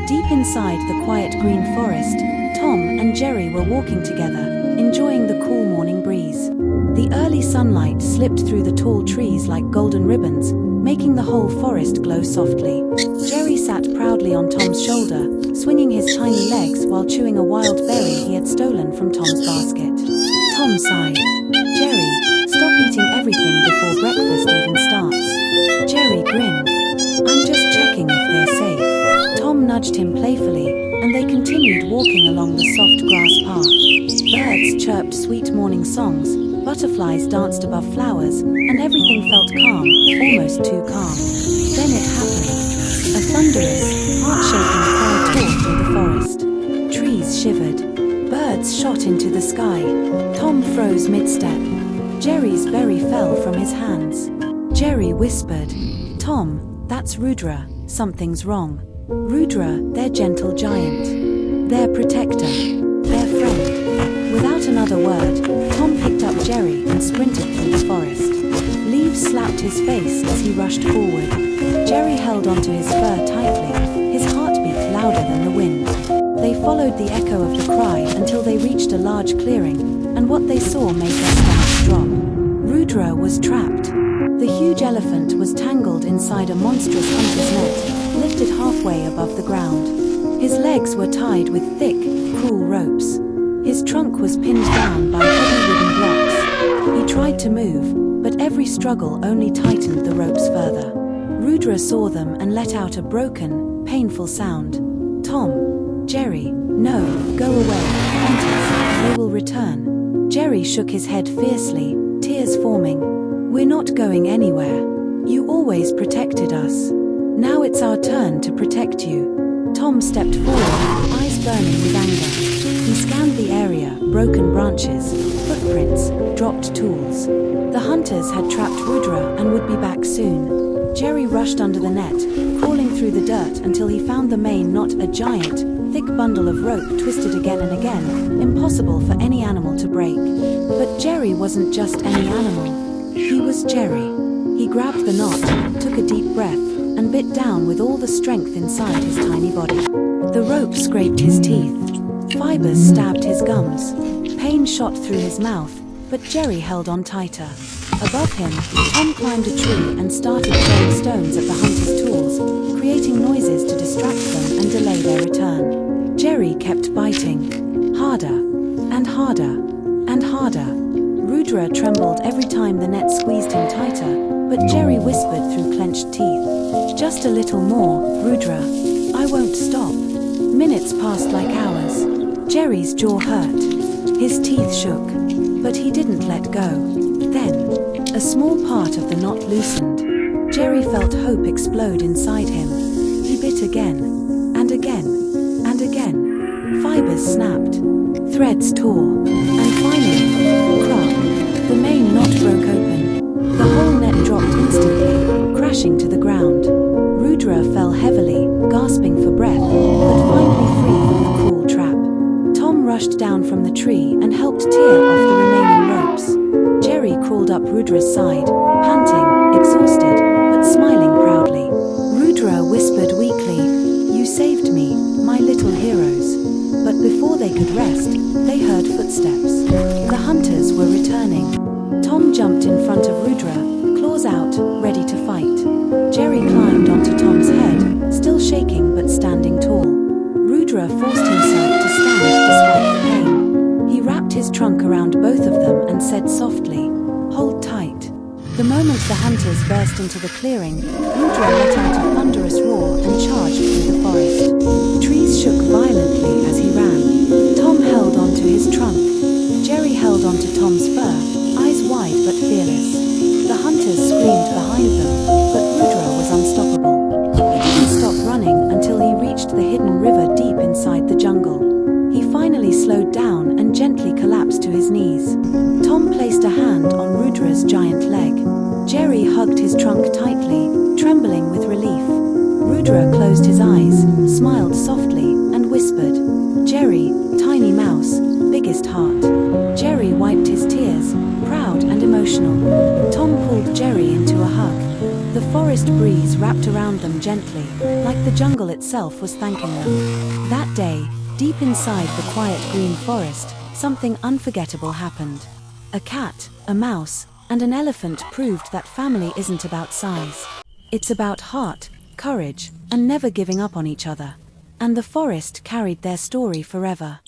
Deep inside the quiet green forest, Tom and Jerry were walking together, enjoying the cool morning breeze. The early sunlight slipped through the tall trees like golden ribbons, making the whole forest glow softly. Jerry sat proudly on Tom's shoulder, swinging his tiny legs while chewing a wild berry he had stolen from Tom's basket. Tom sighed. "Jerry, stop eating everything before breakfast even starts." Jerry grinned. "I'm just checking if they're safe." Tom nudged him playfully, and they continued walking along the soft grass path. Birds chirped sweet morning songs, butterflies danced above flowers, and everything felt calm, almost too calm. Then it happened. A thunderous, heart-shaking cry tore through the forest. Trees shivered. Birds shot into the sky. Tom froze mid-step. Jerry's berry fell from his hands. Jerry whispered, "Tom, that's Rudra, something's wrong." Rudra, their gentle giant. Their protector. Their friend. Without another word, Tom picked up Jerry and sprinted through the forest. Leaves slapped his face as he rushed forward. Jerry held onto his fur tightly, his heartbeat louder than the wind. They followed the echo of the cry until they reached a large clearing, and what they saw made their stomachs drop. Rudra was trapped. The huge elephant was tangled inside a monstrous hunter's net, lifted halfway above the ground. His legs were tied with thick, cruel ropes. His trunk was pinned down by heavy wooden blocks. He tried to move, but every struggle only tightened the ropes further. Rudra saw them and let out a broken, painful sound. "Tom, Jerry, no, go away, hunters, they will return." Jerry shook his head fiercely, tears forming. "We're not going anywhere. You always protected us. Now it's our turn to protect you." Tom stepped forward, eyes burning with anger. He scanned the area, broken branches, footprints, dropped tools. The hunters had trapped Rudra and would be back soon. Jerry rushed under the net, crawling through the dirt until he found the main knot, a giant, thick bundle of rope twisted again and again, impossible for any animal to break. But Jerry wasn't just any animal. He was Jerry. He grabbed the knot, took a deep breath, and bit down with all the strength inside his tiny body. The rope scraped his teeth. Fibers stabbed his gums. Pain shot through his mouth, but Jerry held on tighter. Above him, Tom climbed a tree and started throwing stones at the hunter's tools, creating noises to distract them and delay their return. Jerry kept biting. Harder, and harder, and harder. Rudra trembled every time the net squeezed him tighter, but Jerry whispered through clenched teeth, "Just a little more, Rudra. I won't stop." Minutes passed like hours. Jerry's jaw hurt. His teeth shook, but he didn't let go. Then, a small part of the knot loosened. Jerry felt hope explode inside him. He bit again, and again, and again. Fibers snapped, threads tore, and finally, crack, the main knot broke open. The whole net dropped instantly, crashing to the ground. Rudra fell heavily, gasping for breath, but finally free from the cruel trap. Tom rushed down from the tree and helped tear off the remaining ropes. Jerry crawled up Rudra's side, panting, exhausted, but smiling proudly. Rudra whispered weakly, "You saved me, my little heroes." But before they could rest, they heard footsteps. The hunters were returning. Tom jumped in front of Rudra, claws out, ready to fight. Jerry climbed onto Tom's head, still shaking but standing tall. Rudra forced himself to stand despite the pain. He wrapped his trunk around both of them and said softly, "Hold tight." The moment the hunters burst into the clearing, Rudra let out a thunderous roar and charged through the forest. Trees shook violently as he ran. Tom held onto his trunk. Jerry held onto Tom's fur, eyes wide but fearless. The hunters screamed behind them, but Rudra was unstoppable. He didn't stop running until he reached the hidden river deep inside the jungle. He finally slowed down and gently collapsed to his knees. Tom placed a hand on Rudra's giant leg. Jerry hugged his trunk tightly, trembling with relief. Rudra closed his eyes, smiled softly, and whispered, "Jerry, tiny mouse, biggest heart." Jerry wiped his tears, proud and emotional. Tom pulled Jerry into a hug. The forest forest breeze wrapped around them gently, like the jungle itself was thanking them. That day, deep inside the quiet green forest, something unforgettable happened. A cat, a mouse, and an elephant proved that family isn't about size. It's about heart, courage, and never giving up on each other. And the forest carried their story forever.